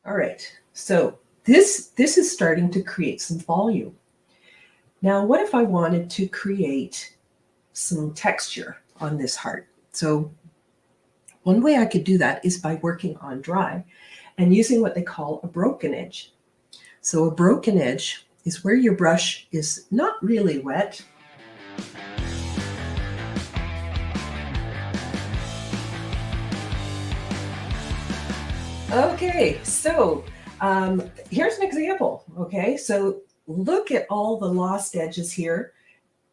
All right, so this is starting to create some volume. Now, what if I wanted to create some texture on this heart? So one way I could do that is by working on dry and using what they call a broken edge. So a broken edge is where your brush is not really wet. Okay, so here's an example. Okay, so look at all the lost edges here.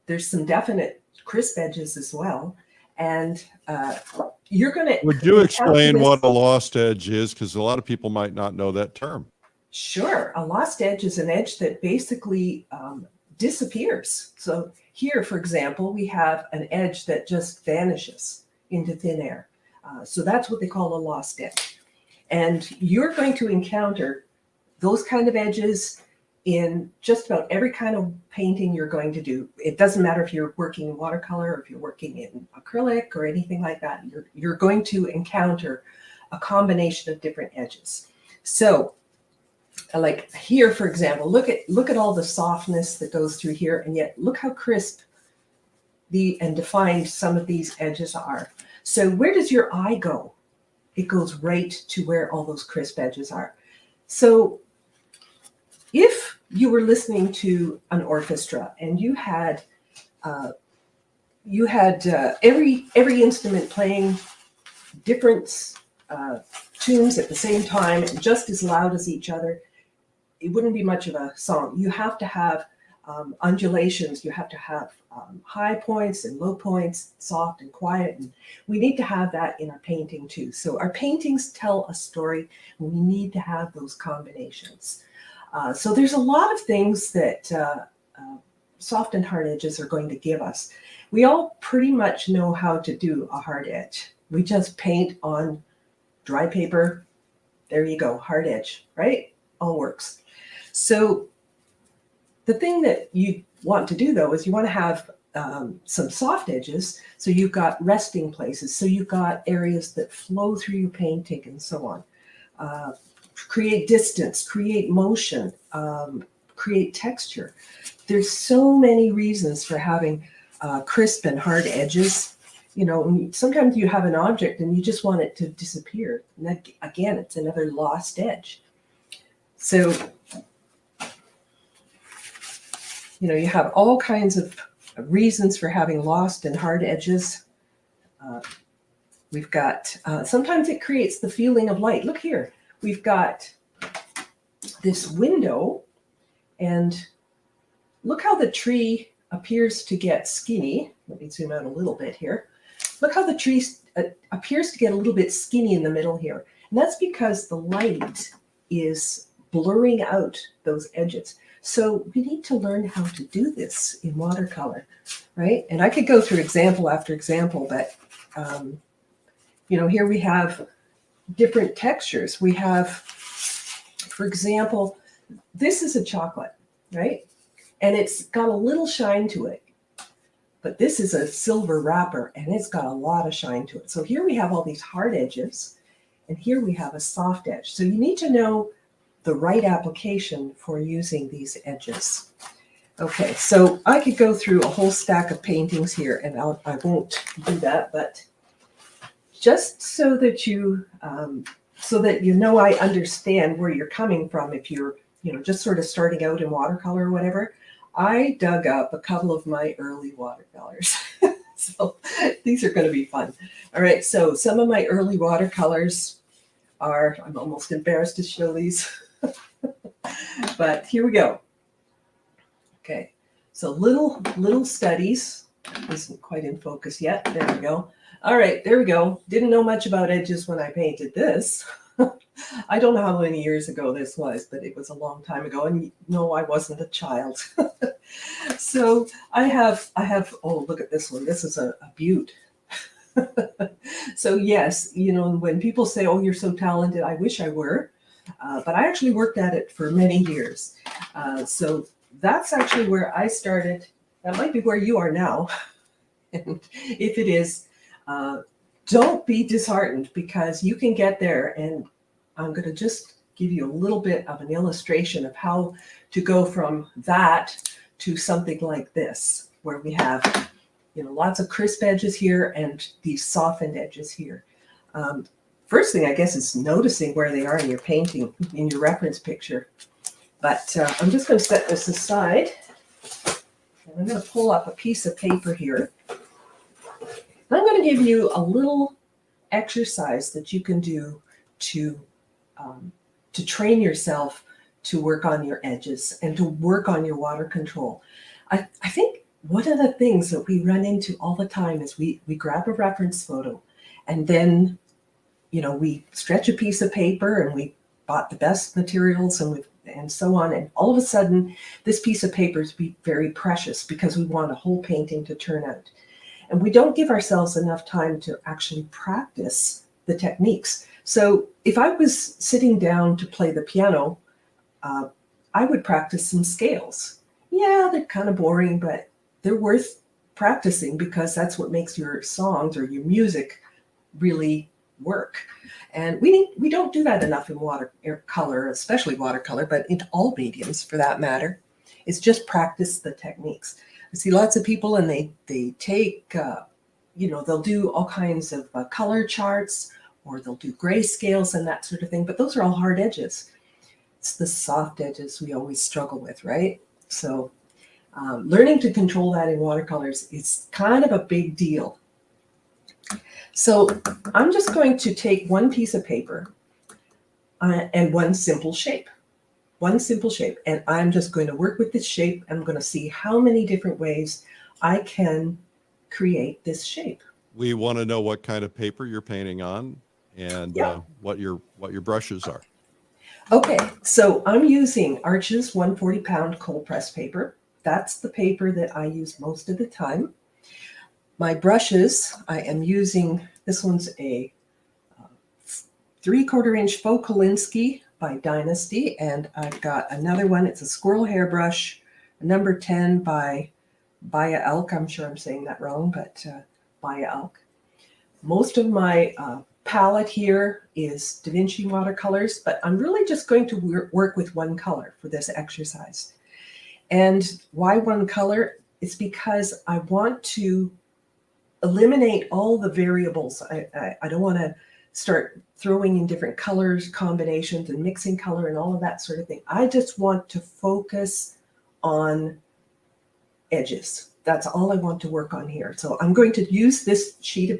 There's some definite crisp edges as well. And you're going to... Would you explain what a lost edge is? Because a lot of people might not know that term. Sure. A lost edge is an edge that basically disappears. So here, for example, we have an edge that just vanishes into thin air. So that's what they call a lost edge. And you're going to encounter those kind of edges in just about every kind of painting you're going to do. It doesn't matter if you're working in watercolor or if you're working in acrylic or anything like that. You're going to encounter a combination of different edges. So like here, for example, look at all the softness that goes through here, and yet look how crisp and defined some of these edges are. So where does your eye go? It goes right to where all those crisp edges are. So if you were listening to an orchestra and you had every instrument playing different tunes at the same time and just as loud as each other, it wouldn't be much of a song. You have to have undulations. You have to have high points and low points, soft and quiet. And we need to have that in our painting too. So our paintings tell a story, and we need to have those combinations. So there's a lot of things that soft and hard edges are going to give us. We all pretty much know how to do a hard edge. We just paint on dry paper. There you go, hard edge, right? All works. So the thing that you want to do, though, is you want to have some soft edges. So you've got resting places. So you've got areas that flow through your painting and so on. Create distance, create motion, create texture. There's so many reasons for having crisp and hard edges. You know, sometimes you have an object and you just want it to disappear. And that, again, it's another lost edge. So, you know, you have all kinds of reasons for having lost and hard edges. We've got, sometimes it creates the feeling of light. Look here, we've got this window, and look how the tree appears to get skinny. Let me zoom out a little bit here. Look how the tree appears to get a little bit skinny in the middle here. And that's because the light is blurring out those edges. So we need to learn how to do this in watercolor, right? And I could go through example after example, but, you know, here we have different textures. We have, for example, this is a chocolate, right? And it's got a little shine to it. But this is a silver wrapper, and it's got a lot of shine to it. So here we have all these hard edges, and here we have a soft edge. So you need to know the right application for using these edges. Okay, so I could go through a whole stack of paintings here, and I won't do that, but just so that you know I understand where you're coming from if you're, you know, just sort of starting out in watercolor or whatever, I dug up a couple of my early watercolors. So these are going to be fun. All right, so some of my early watercolors are, I'm almost embarrassed to show these, but here we go. Okay, so little studies. Isn't quite in focus yet. There we go. All right, there we go. Didn't know much about edges when I painted this. I don't know how many years ago this was, but it was a long time ago. And no, I wasn't a child. So I have, oh, look at this one. This is a beaut. So yes, you know, when people say, oh, you're so talented, I wish I were. But I actually worked at it for many years. So that's actually where I started. That might be where you are now. And if it is, don't be disheartened, because you can get there. And I'm going to just give you a little bit of an illustration of how to go from that to something like this, where we have, you know, lots of crisp edges here and these softened edges here. First thing, I guess, is noticing where they are in your painting, in your reference picture. But I'm just going to set this aside. And I'm going to pull up a piece of paper here. And I'm going to give you a little exercise that you can do to train yourself to work on your edges and to work on your water control. I think one of the things that we run into all the time is we grab a reference photo and then, you know, we stretch a piece of paper and we bought the best materials and so on. And all of a sudden, this piece of paper is very precious because we want a whole painting to turn out. And we don't give ourselves enough time to actually practice the techniques. So if I was sitting down to play the piano, I would practice some scales. Yeah, they're kind of boring, but they're worth practicing because that's what makes your songs or your music really work. And we don't do that enough in watercolor, especially watercolor, but in all mediums for that matter. It's just practice the techniques. I see lots of people and they take, you know, they'll do all kinds of color charts, or they'll do grayscales and that sort of thing, but those are all hard edges. It's the soft edges we always struggle with, right? So learning to control that in watercolors is kind of a big deal. So I'm just going to take one piece of paper and one simple shape. And I'm just going to work with this shape. I'm going to see how many different ways I can create this shape. We want to know what kind of paper you're painting on and what your brushes are. Okay, so I'm using Arches 140-pound cold press paper. That's the paper that I use most of the time. My brushes, I am using, this one's a 3/4 inch faux Kolinsky by Dynasty, and I've got another one, it's a squirrel hairbrush, number 10 by Baya Elk. I'm sure I'm saying that wrong, but Baya Elk. Most of my palette here is Da Vinci watercolors, but I'm really just going to work with one color for this exercise. And why one color? It's because I want to eliminate all the variables. I don't want to start throwing in different colors, combinations, and mixing color and all of that sort of thing. I just want to focus on edges. That's all I want to work on here. So I'm going to use this sheet of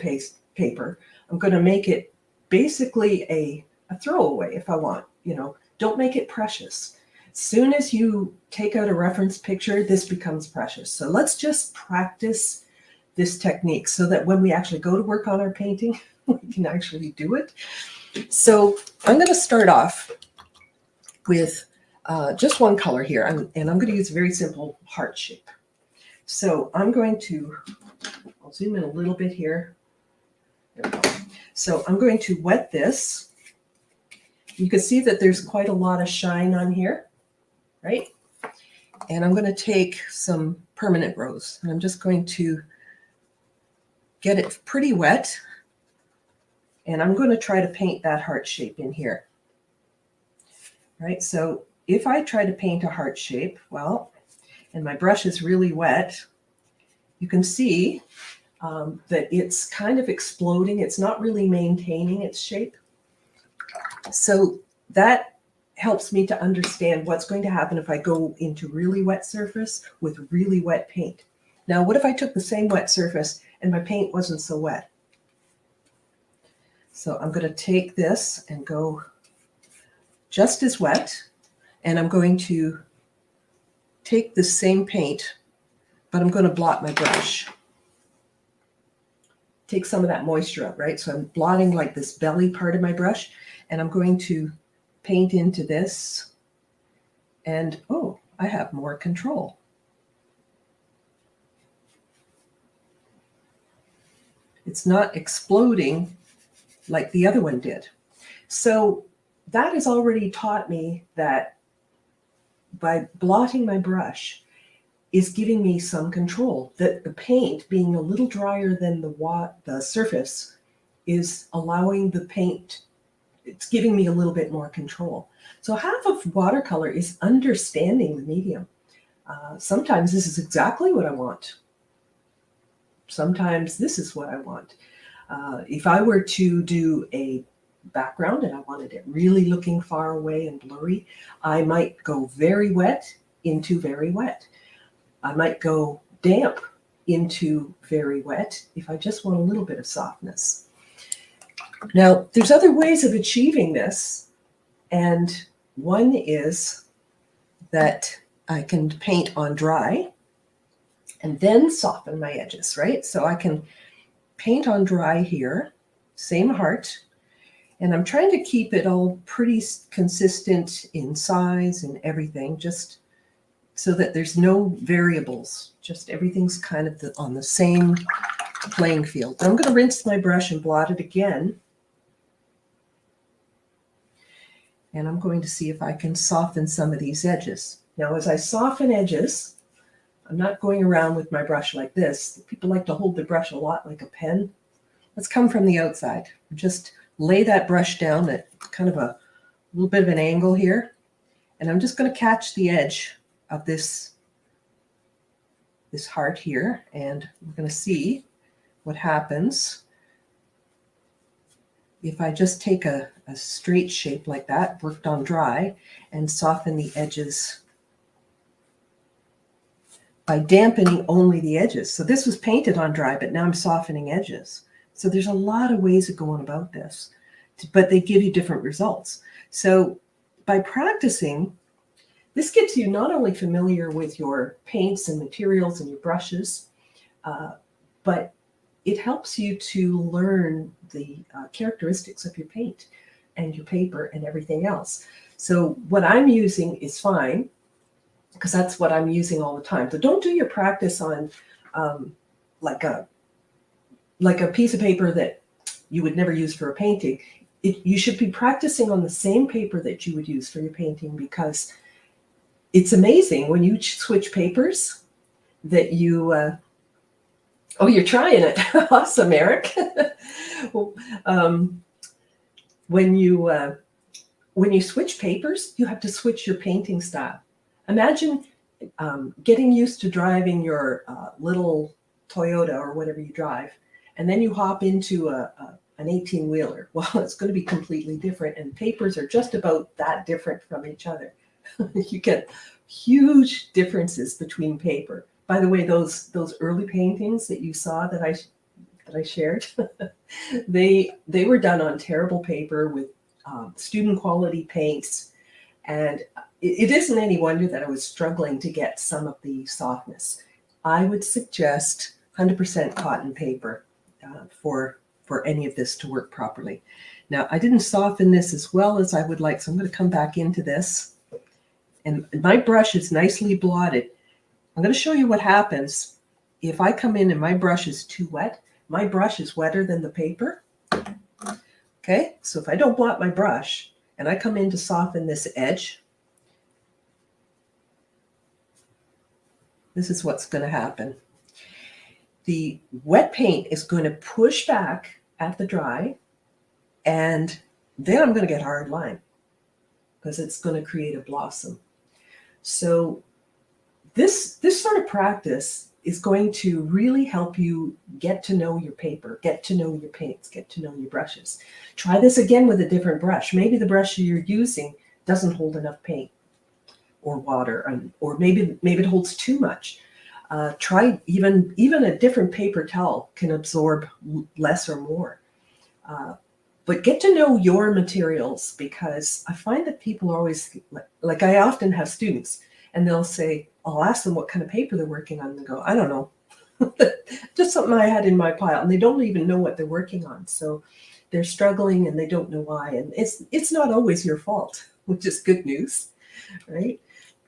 paper. I'm going to make it basically a throwaway if I want. You know, don't make it precious. As soon as you take out a reference picture, this becomes precious. So let's just practice this technique so that when we actually go to work on our painting, we can actually do it. So I'm going to start off with just one color here, and I'm going to use a very simple heart shape. So I'm going to, I'll zoom in a little bit here. There we go. So I'm going to wet this. You can see that there's quite a lot of shine on here, right? And I'm going to take some permanent rose, and I'm just going to get it pretty wet. And I'm going to try to paint that heart shape in here. Right, so if I try to paint a heart shape, well, and my brush is really wet, you can see that it's kind of exploding. It's not really maintaining its shape. So that helps me to understand what's going to happen if I go into really wet surface with really wet paint. Now, what if I took the same wet surface and my paint wasn't so wet? So I'm going to take this and go just as wet, and I'm going to take the same paint, but I'm going to blot my brush. Take some of that moisture out, right? So I'm blotting like this belly part of my brush, and I'm going to paint into this, and oh, I have more control. It's not exploding like the other one did. So that has already taught me that by blotting my brush is giving me some control, that the paint being a little drier than the surface is allowing the paint it's giving me a little bit more control. So half of watercolor is understanding the medium. Sometimes this is exactly what I want. Sometimes this is what I want. If I were to do a background and I wanted it really looking far away and blurry, I might go very wet into very wet. I might go damp into very wet if I just want a little bit of softness. Now, there's other ways of achieving this, and one is that I can paint on dry and then soften my edges, right? So I can paint on dry here, same heart, and I'm trying to keep it all pretty consistent in size and everything, just so that there's no variables, just everything's kind of on the same playing field. I'm going to rinse my brush and blot it again. And I'm going to see if I can soften some of these edges. Now, as I soften edges, I'm not going around with my brush like this. People like to hold their brush a lot like a pen. Let's come from the outside. Just lay that brush down at kind of a little bit of an angle here. And I'm just going to catch the edge of this heart here. And we're going to see what happens if I just take a straight shape like that, worked on dry, and soften the edges by dampening only the edges. So this was painted on dry, but now I'm softening edges. So there's a lot of ways of going about this, but they give you different results. So by practicing, this gets you not only familiar with your paints and materials and your brushes, but it helps you to learn the characteristics of your paint and your paper and everything else. So what I'm using is fine, because that's what I'm using all the time. So don't do your practice on like a piece of paper that you would never use for a painting. You should be practicing on the same paper that you would use for your painting, because it's amazing when you switch papers that you, oh, you're trying it. Awesome, Eric. When you switch papers, you have to switch your painting style. Imagine getting used to driving your little Toyota or whatever you drive, and then you hop into an 18-wheeler. Well, it's going to be completely different, and papers are just about that different from each other. You get huge differences between paper. By the way, those early paintings that you saw that I shared, they were done on terrible paper with student quality paints, and it isn't any wonder that I was struggling to get some of the softness. I would suggest 100% cotton paper for any of this to work properly. Now, I didn't soften this as well as I would like, so I'm going to come back into this. And my brush is nicely blotted. I'm going to show you what happens if I come in and my brush is too wet. My brush is wetter than the paper. Okay, so if I don't blot my brush and I come in to soften this edge, this is what's going to happen. The wet paint is going to push back at the dry, and then I'm going to get hard line because it's going to create a blossom. So this sort of practice is going to really help you get to know your paper, get to know your paints, get to know your brushes. Try this again with a different brush. Maybe the brush you're using doesn't hold enough paint or water, or maybe it holds too much. Try even a different paper towel can absorb less or more. But get to know your materials, because I find that people are always, like I often have students, and they'll say, I'll ask them what kind of paper they're working on, and they go, I don't know. Just something I had in my pile, and they don't even know what they're working on. So they're struggling and they don't know why. And it's not always your fault, which is good news, right?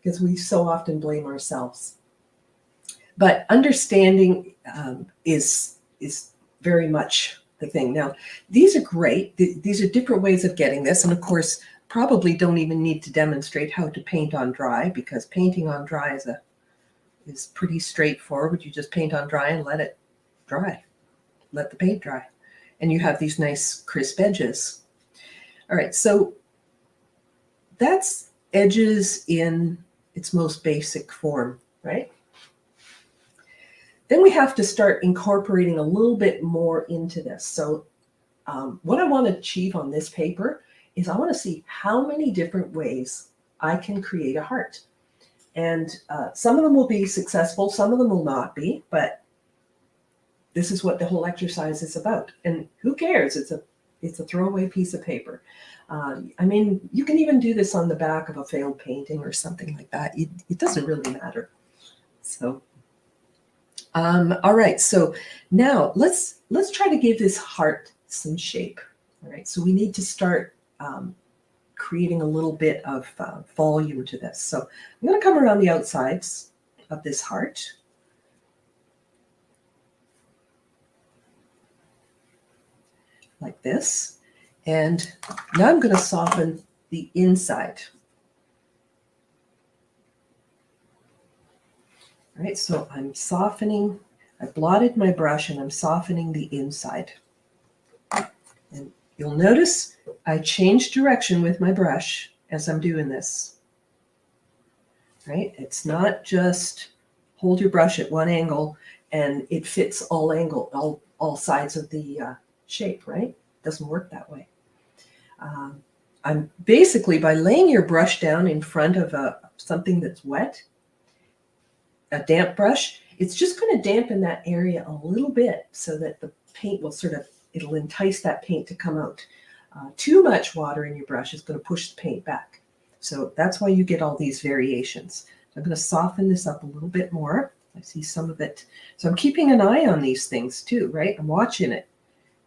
Because we so often blame ourselves. But understanding is very much the thing. Now, these are great. These are different ways of getting this. And of course, probably don't even need to demonstrate how to paint on dry, because painting on dry is pretty straightforward. You just paint on dry and let it dry. Let the paint dry. And you have these nice crisp edges. All right, so that's edges in its most basic form, right? Then we have to start incorporating a little bit more into this. So what I want to achieve on this paper is I want to see how many different ways I can create a heart. And some of them will be successful, some of them will not be, but this is what the whole exercise is about. And who cares? It's a throwaway piece of paper. I mean, you can even do this on the back of a failed painting or something like that. It doesn't really matter. So, all right. So now let's try to give this heart some shape. All right. So we need to start creating a little bit of volume to this. So I'm going to come around the outsides of this heart. Like this. And now I'm going to soften the inside. All right, so I'm softening. I blotted my brush and I'm softening the inside. And you'll notice I change direction with my brush as I'm doing this. Right? It's not just hold your brush at one angle and it fits all sides of the shape, right? It doesn't work that way. I'm basically, by laying your brush down in front of something that's wet, a damp brush, it's just going to dampen that area a little bit so that the paint will it'll entice that paint to come out. Too much water in your brush is going to push the paint back. So that's why you get all these variations. So I'm going to soften this up a little bit more. I see some of it. So I'm keeping an eye on these things too, right? I'm watching it.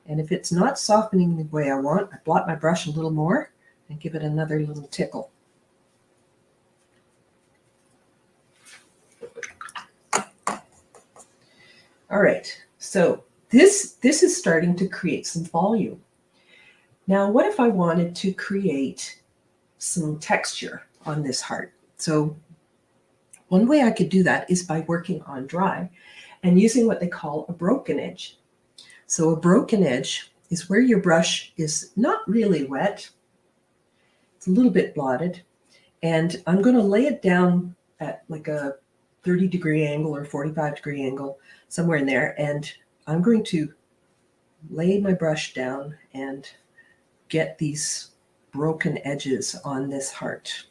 And if it's not softening the way I want, I blot my brush a little more and give it another little tickle. All right, so this is starting to create some volume. Now, what if I wanted to create some texture on this heart? So one way I could do that is by working on dry and using what they call a broken edge. So a broken edge is where your brush is not really wet. It's a little bit blotted. And I'm going to lay it down at like a 30-degree angle or 45-degree angle, somewhere in there. And I'm going to lay my brush down and get these broken edges on this heart.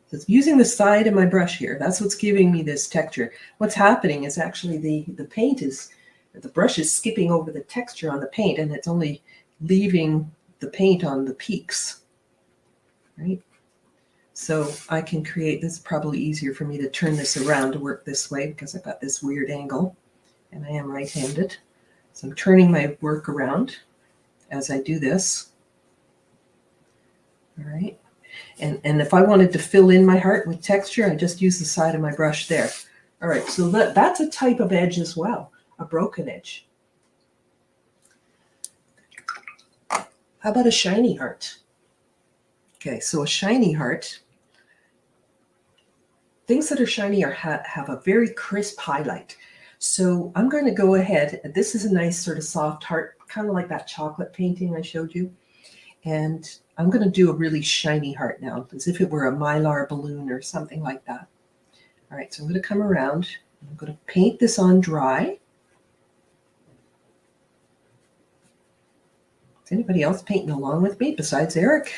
So it's using the side of my brush here. That's what's giving me this texture. What's happening is actually the brush is skipping over the texture on the paint, and it's only leaving the paint on the peaks, right? So I can create, this is probably easier for me to turn this around to work this way because I've got this weird angle and I am right-handed. So I'm turning my work around as I do this. All right. And if I wanted to fill in my heart with texture, I just use the side of my brush there. All right, so that's a type of edge as well, a broken edge. How about a shiny heart? Okay, so a shiny heart, things that are shiny have a very crisp highlight. So I'm going to go ahead, this is a nice sort of soft heart, kind of like that chocolate painting I showed you. And I'm going to do a really shiny heart now, as if it were a Mylar balloon or something like that. All right, so I'm going to come around. I'm going to paint this on dry. Is anybody else painting along with me besides Eric?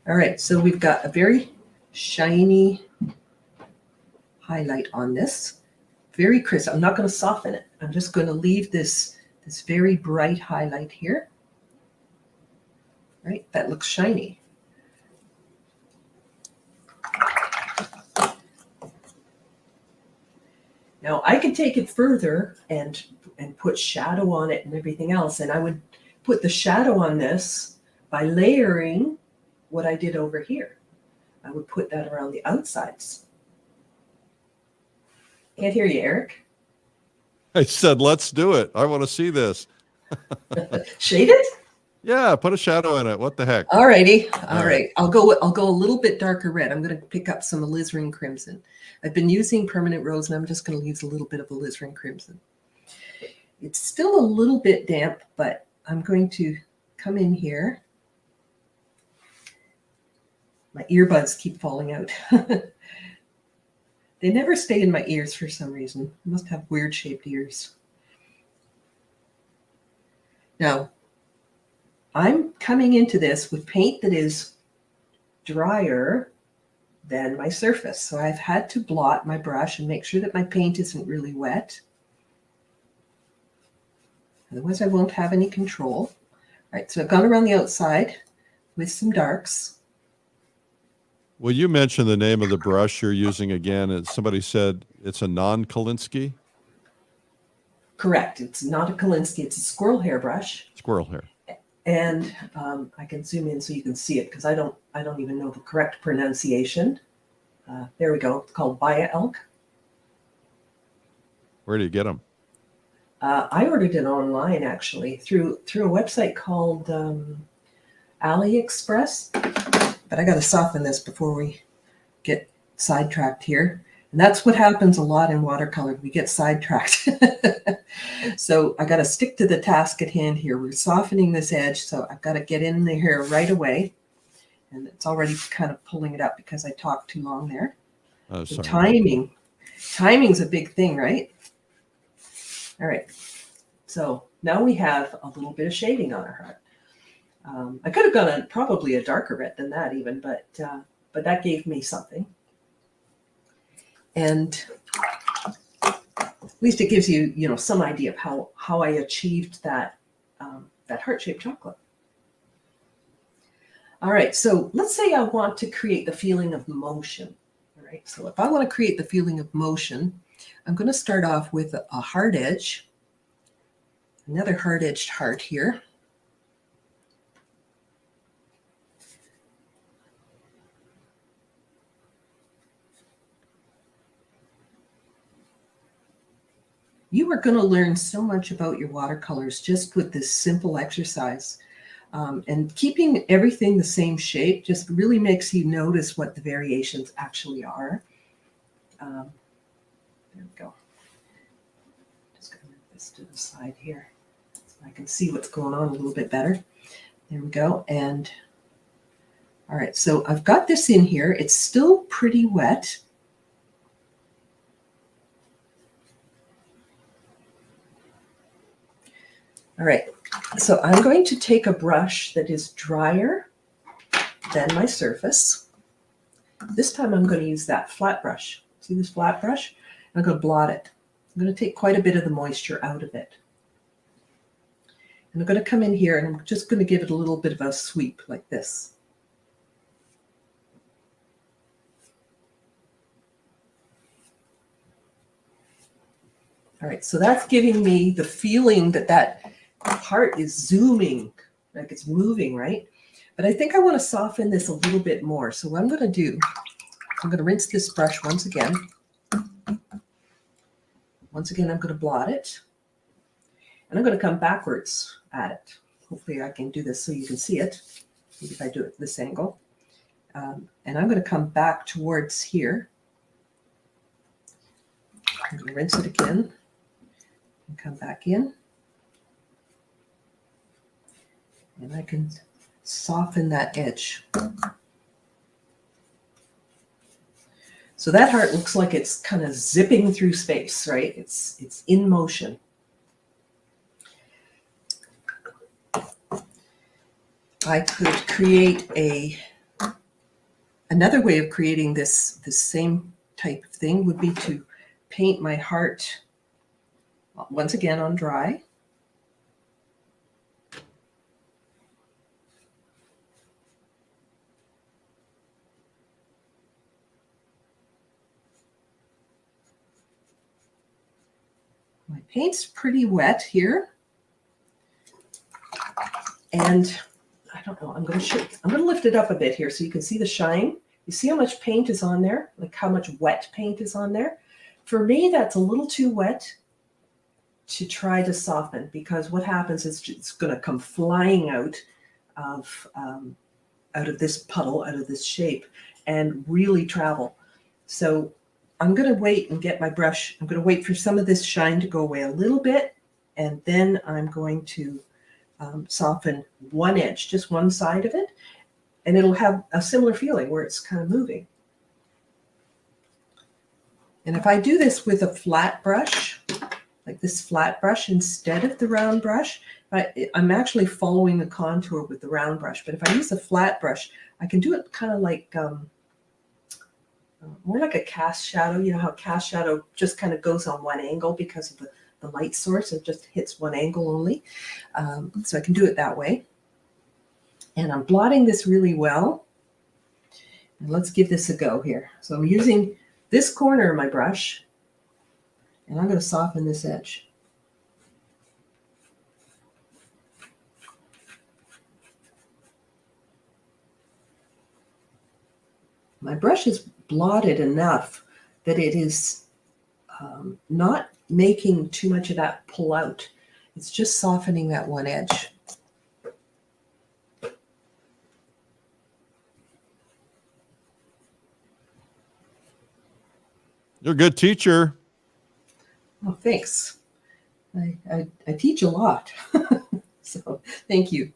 All right, so we've got a very shiny highlight on this, very crisp. I'm not going to soften it. I'm just going to leave this very bright highlight here. Right, that looks shiny. Now I could take it further and put shadow on it and everything else, and I would put the shadow on this by layering what I did over here. I would put that around the outsides. Can't hear you, Eric. I said, let's do it. I want to see this. Shade it? Yeah, put a shadow in it. What the heck? All righty. All All right. right. I'll go a little bit darker red. I'm going to pick up some alizarin crimson. I've been using permanent rose, and I'm just going to use a little bit of alizarin crimson. It's still a little bit damp, but I'm going to come in here. My earbuds keep falling out. They never stay in my ears for some reason. I must have weird shaped ears. Now, I'm coming into this with paint that is drier than my surface. So I've had to blot my brush and make sure that my paint isn't really wet. Otherwise, I won't have any control. All right, so I've gone around the outside with some darks. Will you mention the name of the brush you're using again? Somebody said it's a non-Kolinsky? Correct. It's not a Kolinsky. It's a squirrel hair brush. Squirrel hair. And I can zoom in so you can see it because I don't even know the correct pronunciation. There we go. It's called Baya Elk. Where do you get them? I ordered it online actually through a website called AliExpress. But I got to soften this before we get sidetracked here. And that's what happens a lot in watercolor. We get sidetracked. So I got to stick to the task at hand here. We're softening this edge, so I've got to get in there right away. And it's already kind of pulling it up because I talked too long there. Oh, The sorry. timing's a big thing, right? All right. So now we have a little bit of shading on our heart. I could have gone probably a darker red than that even, but that gave me something. And at least it gives you, some idea of how I achieved that heart-shaped chocolate. All right, so let's say I want to create the feeling of motion. All right, so if I want to create the feeling of motion, I'm going to start off with a hard edge, another hard-edged heart here. You are going to learn so much about your watercolors just with this simple exercise. And keeping everything the same shape just really makes you notice what the variations actually are. There we go. Just going to move this to the side here so I can see what's going on a little bit better. There we go. And all right, so I've got this in here. It's still pretty wet. All right, so I'm going to take a brush that is drier than my surface. This time I'm going to use that flat brush. See this flat brush? I'm going to blot it. I'm going to take quite a bit of the moisture out of it. And I'm going to come in here and I'm just going to give it a little bit of a sweep like this. All right, so that's giving me the feeling that heart is zooming, like it's moving, right? But I think I want to soften this a little bit more. So what I'm going to do, I'm going to rinse this brush once again. Once again, I'm going to blot it. And I'm going to come backwards at it. Hopefully I can do this so you can see it. Maybe if I do it at this angle. And I'm going to come back towards here. I'm going to rinse it again. And come back in. And I can soften that edge. So that heart looks like it's kind of zipping through space, right? It's in motion. I could create another way of creating this same type of thing would be to paint my heart once again on dry. My paint's pretty wet here. And I don't know, I'm going to lift it up a bit here so you can see the shine. You see how much paint is on there? Like how much wet paint is on there? For me, that's a little too wet. to try to soften, because what happens is it's going to come flying out of this puddle, out of this shape, and really travel. So I'm going to wait and get my brush. I'm going to wait for some of this shine to go away a little bit, and then I'm going to soften one edge, just one side of it, and it'll have a similar feeling where it's kind of moving. And if I do this with a flat brush, like this flat brush instead of the round brush, I'm actually following the contour with the round brush. But if I use a flat brush, I can do it kind of like more like a cast shadow. You know how cast shadow just kind of goes on one angle because of the light source. It just hits one angle only. So I can do it that way. And I'm blotting this really well. And let's give this a go here. So I'm using this corner of my brush, and I'm going to soften this edge. My brush is blotted enough that it is not making too much of that pull out. It's just softening that one edge. You're a good teacher. Oh, thanks. I teach a lot. So thank you.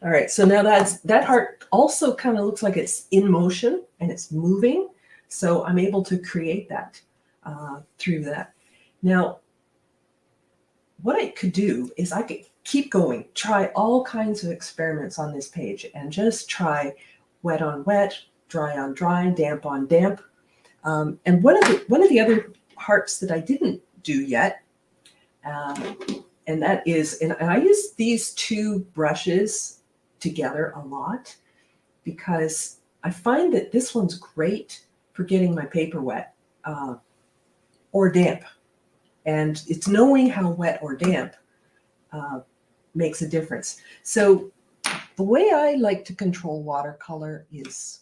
All right, so now that heart also kind of looks like it's in motion and it's moving. So I'm able to create that through that. Now, what I could do is I could keep going, try all kinds of experiments on this page, and just try wet on wet, dry on dry, damp on damp. And one of the other hearts that I didn't do yet, and that is, and I use these two brushes together a lot because I find that this one's great for getting my paper wet or damp. And it's knowing how wet or damp makes a difference. So the way I like to control watercolor is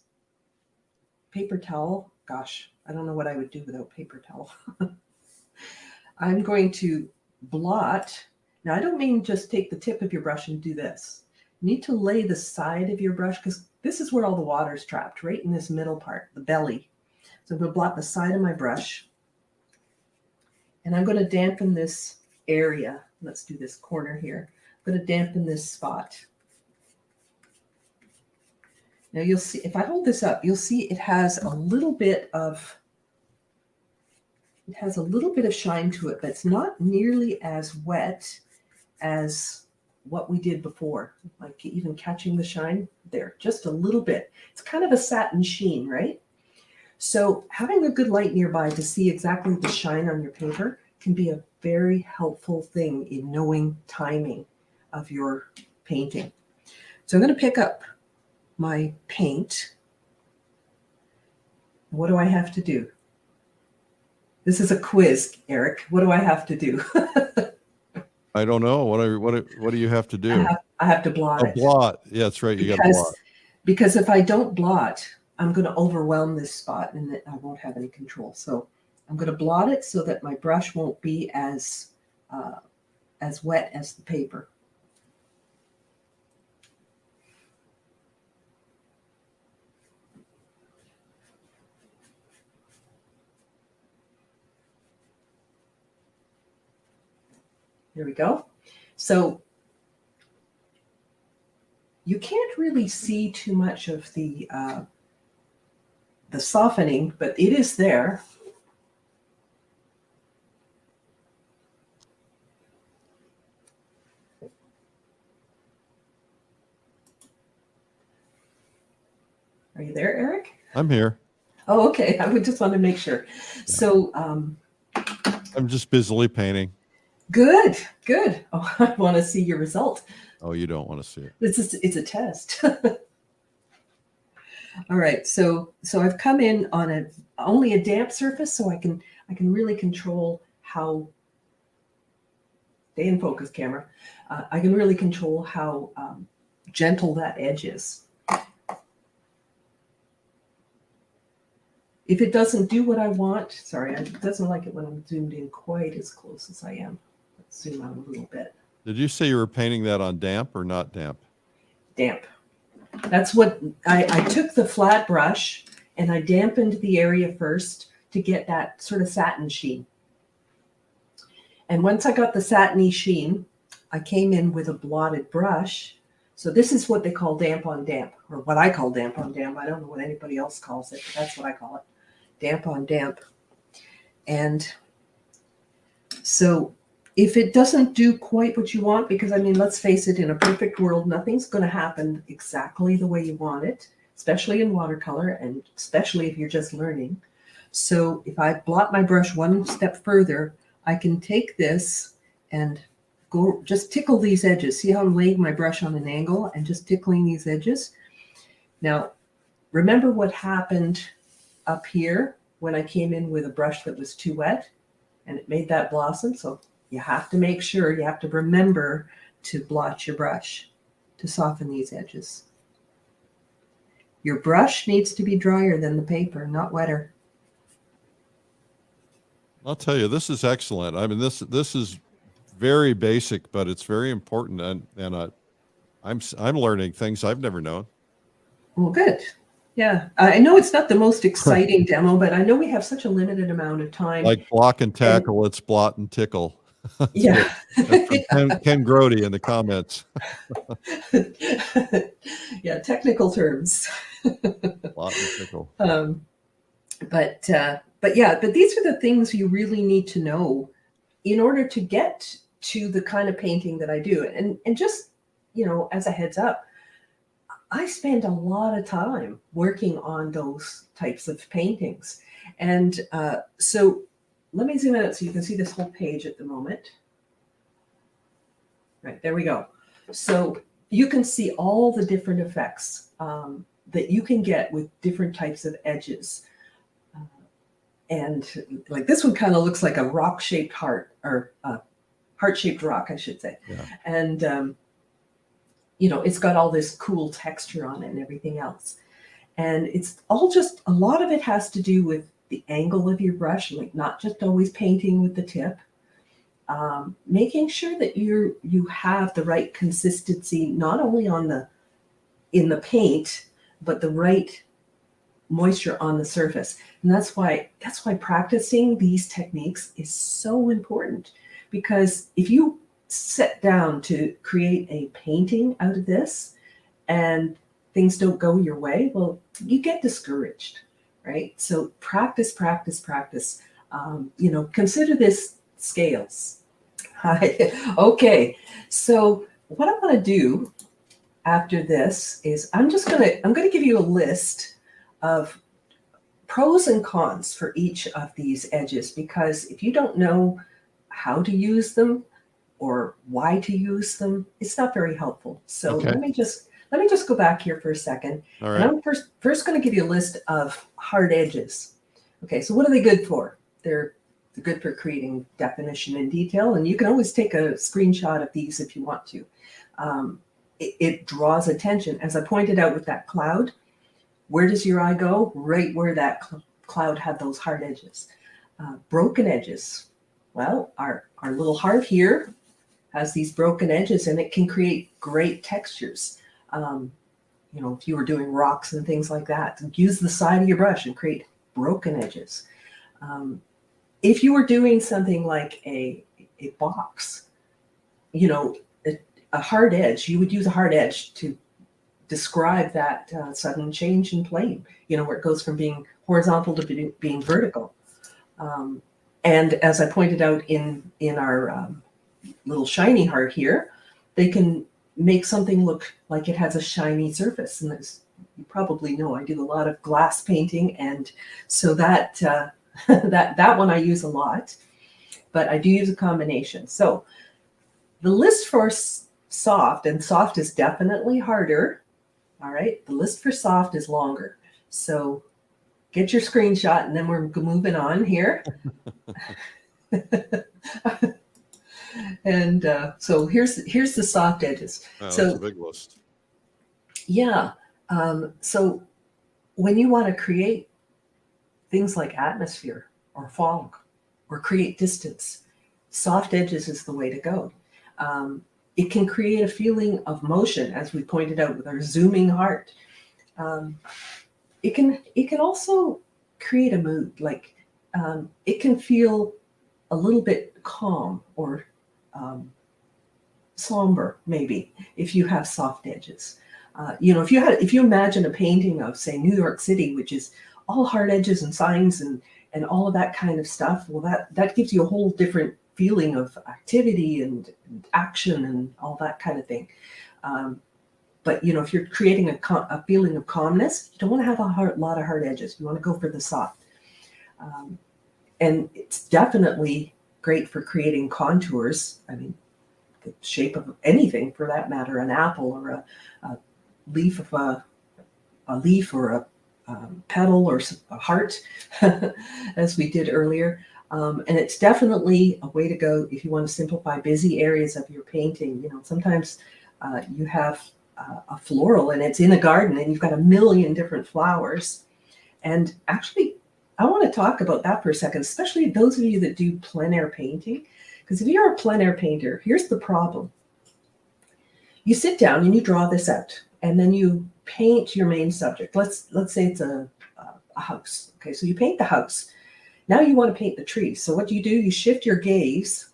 paper towel. Gosh, I don't know what I would do without paper towel. I'm going to blot. Now, I don't mean just take the tip of your brush and do this. You need to lay the side of your brush because this is where all the water is trapped, right in this middle part, the belly. So I'm going to blot the side of my brush. And I'm going to dampen this area. Let's do this corner here. I'm going to dampen this spot. Now you'll see, if I hold this up, you'll see it has a little bit of shine to it, but it's not nearly as wet as what we did before. Like even catching the shine there, just a little bit. It's kind of a satin sheen, right? So having a good light nearby to see exactly the shine on your paper can be a very helpful thing in knowing timing of your painting. So I'm going to pick up my paint. What do I have to do? This is a quiz, Eric. What do I have to do? I don't know. What do you have to do? I have to blot it. Blot. Yeah, that's right. You got to blot. Because if I don't blot, I'm going to overwhelm this spot and I won't have any control. So I'm going to blot it so that my brush won't be as wet as the paper. There we go. So you can't really see too much of the softening, but it is there. Are you there, Eric? I'm here. Oh, okay. I would just want to make sure. So I'm just busily painting. Good. Oh, I want to see your result. Oh, you don't want to see it. It's a test. All right. So I've come in on only a damp surface, so I can really control how. Stay in focus, camera. I can really control how gentle that edge is. If it doesn't do what I want, sorry, it doesn't like it when I'm zoomed in quite as close as I am. zoom out a little bit. Did you say you were painting that on damp or not damp? Damp. That's what I took the flat brush and I dampened the area first to get that sort of satin sheen. And once I got the satiny sheen, I came in with a blotted brush. So this is what they call damp on damp, or what I call damp on damp. I don't know what anybody else calls it, but that's what I call it. Damp on damp. And so if it doesn't do quite what you want, because I mean, let's face it, in a perfect world, nothing's going to happen exactly the way you want it, especially in watercolor, and especially if you're just learning. So if I blot my brush one step further, I can take this and go just tickle these edges. See how I'm laying my brush on an angle and just tickling these edges? Now, remember what happened up here when I came in with a brush that was too wet and it made that blossom? So you have to make sure, you have to remember to blot your brush to soften these edges. Your brush needs to be drier than the paper, not wetter. I'll tell you, this is excellent. I mean, this is very basic, but it's very important, and I'm learning things I've never known. Well, good. Yeah, I know it's not the most exciting demo, but I know we have such a limited amount of time. Like block and tackle, it's blot and tickle. Yeah. Ken Grody in the comments. Yeah, technical terms. Blot and tickle. But these are the things you really need to know in order to get to the kind of painting that I do. And just, you know, as a heads up, I spend a lot of time working on those types of paintings. And so let me zoom out so you can see this whole page at the moment. Right, there we go. So you can see all the different effects that you can get with different types of edges. And like this one kind of looks like a rock-shaped heart, or heart-shaped rock, I should say. Yeah. And, you know, it's got all this cool texture on it and everything else. And it's all just, a lot of it has to do with the angle of your brush, like not just always painting with the tip. Making sure that you have the right consistency, not only in the paint, but the right moisture on the surface. And that's why practicing these techniques is so important, because if you sit down to create a painting out of this and things don't go your way, well, you get discouraged, right? So practice. You know, consider this scales. Okay, so what I'm going to do after this is I'm going to give you a list of pros and cons for each of these edges, because if you don't know how to use them or why to use them, it's not very helpful. So okay. Let me just go back here for a second. All right. And I'm first going to give you a list of hard edges. Okay, so what are they good for? They're good for creating definition and detail, and you can always take a screenshot of these if you want to. It draws attention. As I pointed out with that cloud, where does your eye go? Right where that cloud had those hard edges. Broken edges. Well, our little heart here has these broken edges, and it can create great textures. You know, if you were doing rocks and things like that, use the side of your brush and create broken edges. If you were doing something like a box, you know, a hard edge, you would use a hard edge to describe that sudden change in plane, you know, where it goes from being horizontal to being vertical. And as I pointed out in our little shiny heart here, they can make something look like it has a shiny surface. And as you probably know, I do a lot of glass painting, and so that that one I use a lot, but I do use a combination. So the list for soft, and soft is definitely harder. All right, the list for soft is longer. So get your screenshot, and then we're moving on here. And so here's the soft edges. Wow, so that's a big list. Yeah. So when you want to create things like atmosphere or fog or create distance, soft edges is the way to go. It can create a feeling of motion, as we pointed out with our zooming heart. It can also create a mood, like it can feel a little bit calm or somber, maybe, if you have soft edges. If you imagine a painting of, say, New York City, which is all hard edges and signs and all of that kind of stuff, well, that gives you a whole different feeling of activity and action and all that kind of thing. But if you're creating a feeling of calmness, you don't want to have a lot of hard edges. You want to go for the soft. And it's definitely great for creating contours. I mean, the shape of anything, for that matter, an apple or a leaf of a leaf or a petal or a heart, as we did earlier. And it's definitely a way to go if you want to simplify busy areas of your painting. Sometimes you have a floral and it's in a garden and you've got a million different flowers. And actually, I want to talk about that for a second, especially those of you that do plein air painting. Because if you're a plein air painter, here's the problem. You sit down and you draw this out, and then you paint your main subject. Let's say it's a house. Okay, so you paint the house. Now you want to paint the trees. So what do? You shift your gaze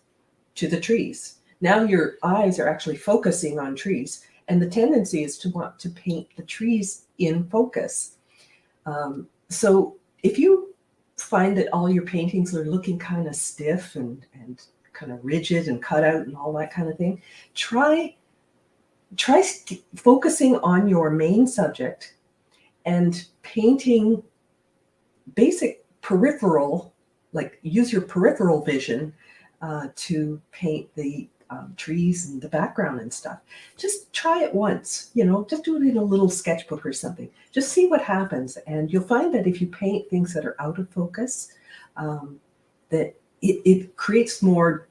to the trees. Now your eyes are actually focusing on trees, and the tendency is to want to paint the trees in focus. So if you find that all your paintings are looking kind of stiff and kind of rigid and cut out and all that kind of thing, try focusing on your main subject and painting basic peripheral, like use your peripheral vision to paint the trees and the background and stuff. Just try it once, just do it in a little sketchbook or something. Just see what happens. And you'll find that if you paint things that are out of focus, that it creates more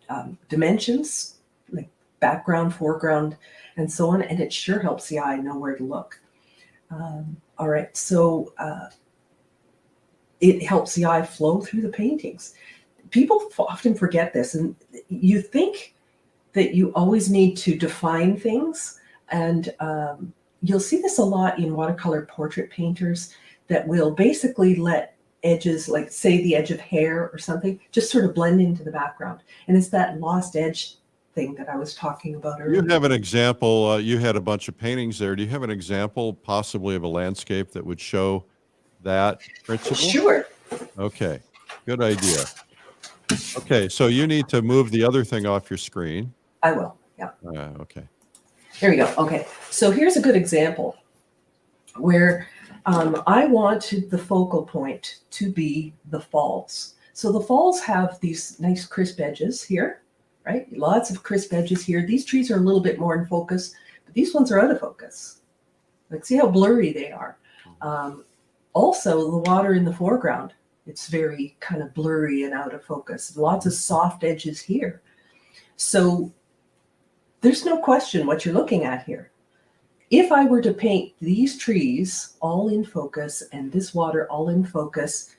dimensions, like background, foreground, and so on. And it sure helps the eye know where to look. All right, so it helps the eye flow through the paintings. People often forget this, and you think that you always need to define things. And you'll see this a lot in watercolor portrait painters that will basically let edges, like say the edge of hair or something, just sort of blend into the background. And it's that lost edge thing that I was talking about earlier. You have an example, you had a bunch of paintings there. Do you have an example possibly of a landscape that would show that principle? Sure. Okay, good idea. Okay, so you need to move the other thing off your screen. I will, yeah. Okay. There we go. Okay, so here's a good example where I wanted the focal point to be the falls. So the falls have these nice crisp edges here, right? Lots of crisp edges here. These trees are a little bit more in focus, but these ones are out of focus. Like, see how blurry they are. Also, the water in the foreground, it's very kind of blurry and out of focus. Lots of soft edges here. So there's no question what you're looking at here. If I were to paint these trees all in focus and this water all in focus,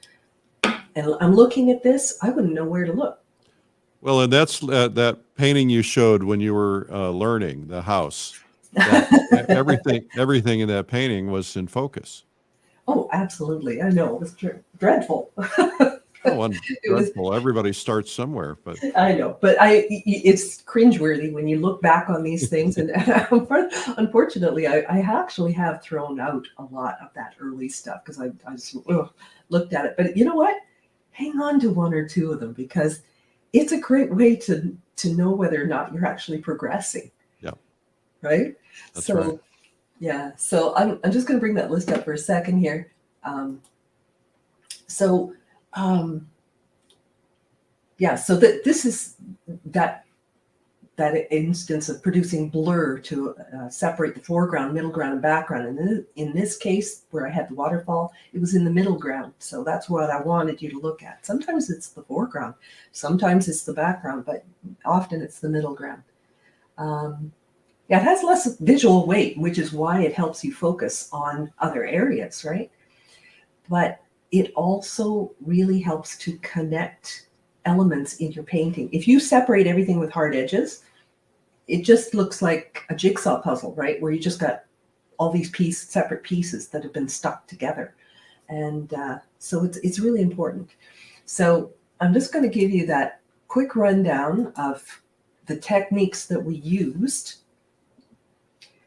and I'm looking at this, I wouldn't know where to look. Well, and that's that painting you showed when you were learning the house. Everything in that painting was in focus. Oh, absolutely. I know. It was dreadful. Oh, dreadful. Everybody starts somewhere, but I know, but it's cringeworthy when you look back on these things. And unfortunately, I actually have thrown out a lot of that early stuff because I just looked at it. But you know what? Hang on to one or two of them because it's a great way to know whether or not you're actually progressing. Yeah. Right? That's right. Yeah. So I'm just going to bring that list up for a second here. So this is that instance of producing blur to separate the foreground, middle ground, and background. And in this case, where I had the waterfall, it was in the middle ground. So that's what I wanted you to look at. Sometimes it's the foreground, sometimes it's the background, but often it's the middle ground. It has less visual weight, which is why it helps you focus on other areas, right? But it also really helps to connect elements in your painting. If you separate everything with hard edges, it just looks like a jigsaw puzzle, right? Where you just got all these separate pieces that have been stuck together. And so it's really important. So I'm just going to give you that quick rundown of the techniques that we used.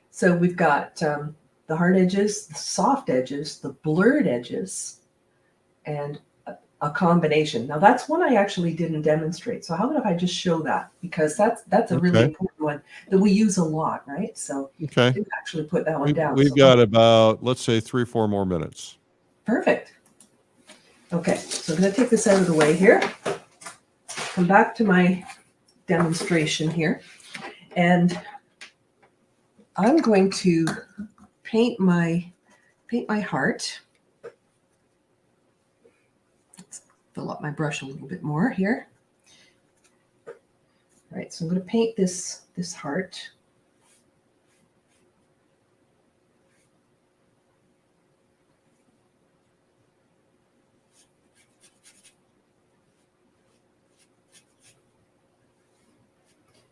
So we've got the hard edges, the soft edges, the blurred edges, and a combination. Now that's one I actually didn't demonstrate. So how about if I just show that? Because that's a really important one that we use a lot, right? So I didn't actually put that one down. We've got about, let's say, 3-4 more minutes. Perfect. Okay, so I'm going to take this out of the way here. Come back to my demonstration here. And I'm going to paint my heart. Let's fill up my brush a little bit more here. All right, so I'm going to paint this heart.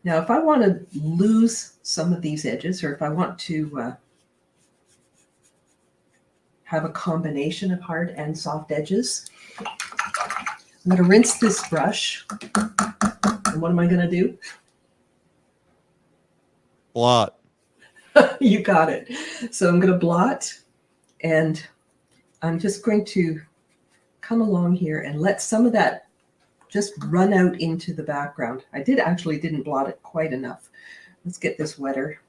Now, if I want to lose some of these edges, or if I want to have a combination of hard and soft edges, I'm going to rinse this brush. And what am I going to do? Blot. You got it. So I'm going to blot, and I'm just going to come along here and let some of that just run out into the background. I didn't blot it quite enough. Let's get this wetter.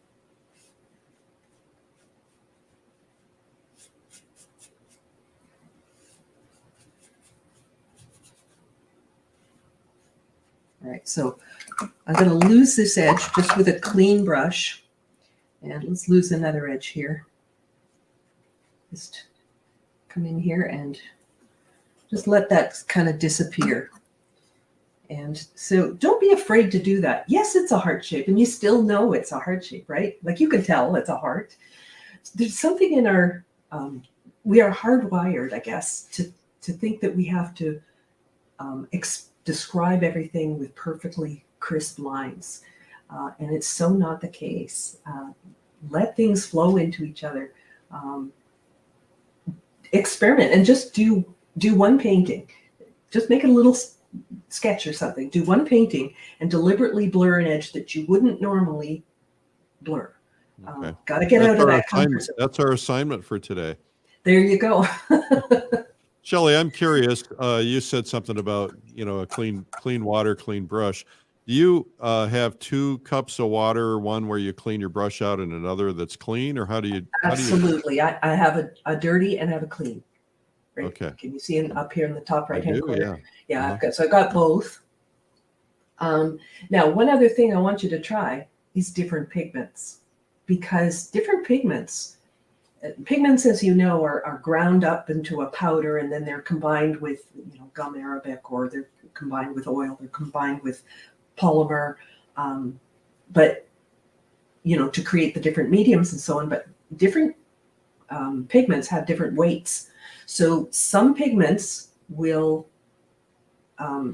All right, so I'm going to lose this edge just with a clean brush. And let's lose another edge here. Just come in here and just let that kind of disappear. And so don't be afraid to do that. Yes, it's a heart shape, and you still know it's a heart shape, right? Like you can tell it's a heart. There's something in our, we are hardwired, I guess, to think that we have to describe everything with perfectly crisp lines. And it's so not the case. Let things flow into each other. Experiment and just do one painting. Just make a little sketch or something. Do one painting and deliberately blur an edge that you wouldn't normally blur. Okay. Got to get out of that comfort zone. That's our assignment for today. There you go. Shelley, I'm curious. You said something about, a clean water, clean brush. Do you have 2 cups of water, one where you clean your brush out and another that's clean, or how do you? Absolutely. I have a dirty and I have a clean. Right? Okay. Can you see it up here in the top right-hand corner? Yeah. Uh-huh. I've got both. Now, one other thing I want you to try is different pigments, because different pigments, as you know, are ground up into a powder, and then they're combined with gum arabic, or they're combined with oil, they're combined with polymer, but to create the different mediums and so on. But different pigments have different weights. So some pigments will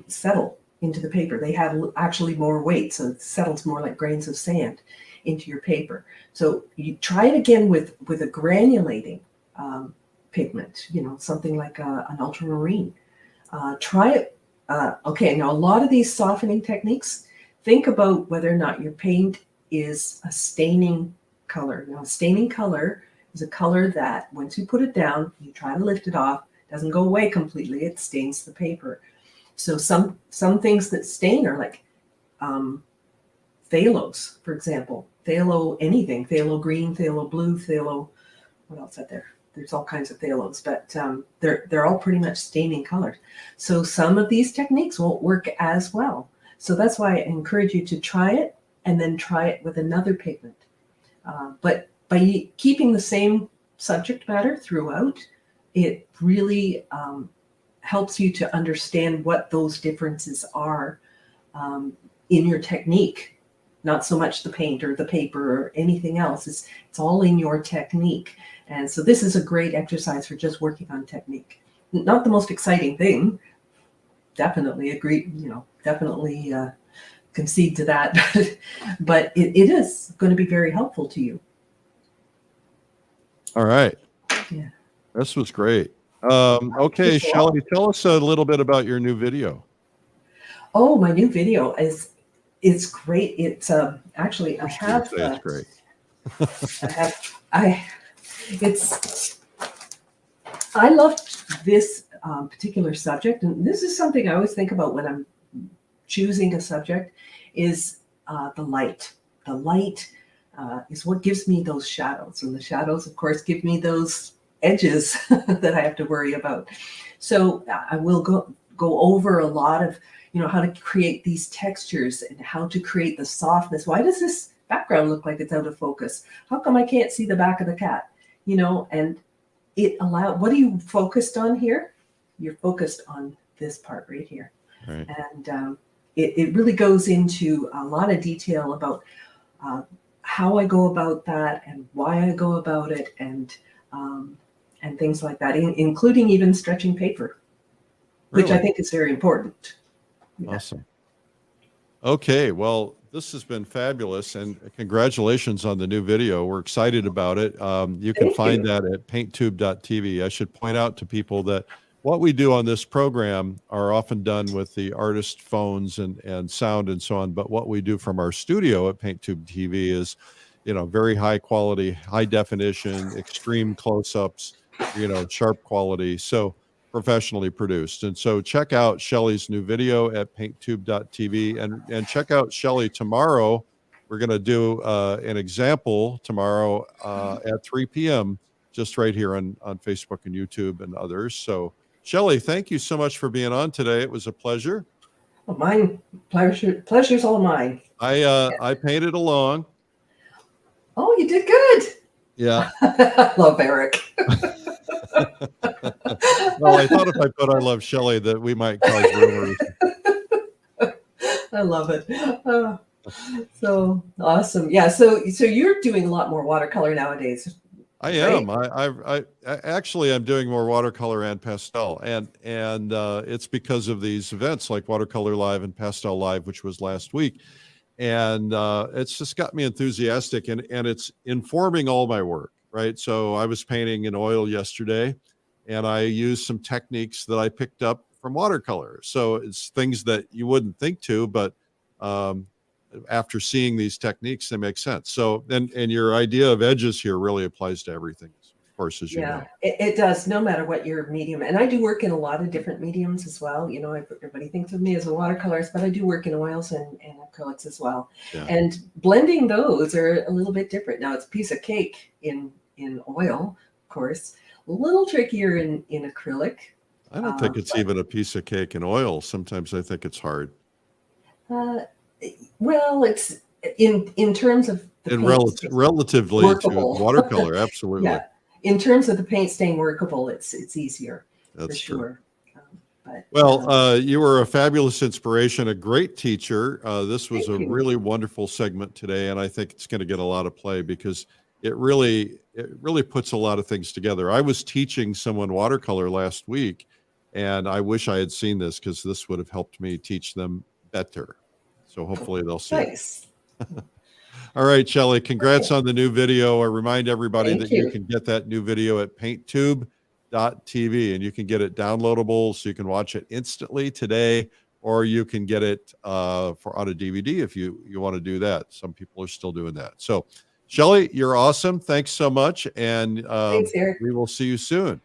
settle into the paper. They have actually more weight, so it settles more like grains of sand into your paper. So you try it again with a granulating pigment, something like an ultramarine. Try it. Okay, now a lot of these softening techniques, think about whether or not your paint is a staining color. Now, a staining color is a color that once you put it down, you try to lift it off, it doesn't go away completely, it stains the paper. So some things that stain are like phthalos, for example. Phthalo anything, phthalo green, phthalo blue, phthalo, what else out there? There's all kinds of phthalos, but they're all pretty much staining colors. So some of these techniques won't work as well. So that's why I encourage you to try it and then try it with another pigment. But by keeping the same subject matter throughout, it really helps you to understand what those differences are in your technique. Not so much the paint or the paper or anything else. It's all in your technique. And so this is a great exercise for just working on technique. Not the most exciting thing, definitely agree, definitely concede to that. But it is going to be very helpful to you. All right. Yeah. This was great. Okay, Shelley, tell us a little bit about your new video. Oh, my new video it's great. It's actually I have it's great. I loved this particular subject, and this is something I always think about when I'm choosing a subject, is the light. The light is what gives me those shadows, and the shadows, of course, give me those edges that I have to worry about. So I will go over a lot of, how to create these textures and how to create the softness. Why does this background look like it's out of focus? How come I can't see the back of the cat? And what are you focused on here? You're focused on this part right here. Right. And it really goes into a lot of detail about how I go about that and why I go about it, and things like that, including even stretching paper, which I think is very important. Yeah. Awesome. Okay, well, this has been fabulous, and congratulations on the new video. We're excited about it. You can find that at PaintTube.tv. I should point out to people that what we do on this program are often done with the artist phones and sound and so on, but what we do from our studio at PaintTube TV is, very high quality, high definition, extreme close-ups, sharp quality. So professionally produced. And so check out Shelley's new video at PaintTube.tv, and check out Shelley tomorrow. We're going to do an example tomorrow at 3 p.m. just right here on Facebook and YouTube and others. So Shelley, thank you so much for being on today. It was a pleasure. Well, mine, pleasure's all mine. I painted along. Oh, you did good. Yeah. I love Eric. Well, I thought if I put I love Shelley that we might cause rumors. I love it. So awesome. Yeah. So you're doing a lot more watercolor nowadays. I am. I actually I'm doing more watercolor and pastel, and it's because of these events like Watercolor Live and Pastel Live, which was last week, and it's just got me enthusiastic, and it's informing all my work. Right. So I was painting in oil yesterday, and I used some techniques that I picked up from watercolor. So it's things that you wouldn't think to, but after seeing these techniques, they make sense. So, and your idea of edges here really applies to everything, of course, as you know. It does, no matter what your medium. And I do work in a lot of different mediums as well. Everybody thinks of me as a watercolorist, but I do work in oils and acrylics as well. Yeah. And blending those are a little bit different. Now, it's a piece of cake in oil, of course. A little trickier in acrylic. I don't think it's even a piece of cake in oil. Sometimes I think it's hard. Well, it's in terms of relatively workable. To watercolor, absolutely. Yeah, in terms of the paint stain workable, it's easier. That's for sure. You were a fabulous inspiration, a great teacher. This was a really wonderful segment today, and I think it's going to get a lot of play because it really puts a lot of things together. I was teaching someone watercolor last week, and I wish I had seen this because this would have helped me teach them better. So hopefully they'll see it. All right, Shelley, congrats on the new video. I remind everybody that you can get that new video at PaintTube.tv, and you can get it downloadable so you can watch it instantly today, or you can get it on a DVD if you want to do that. Some people are still doing that. So Shelley, you're awesome. Thanks so much. And thanks, Eric. We will see you soon.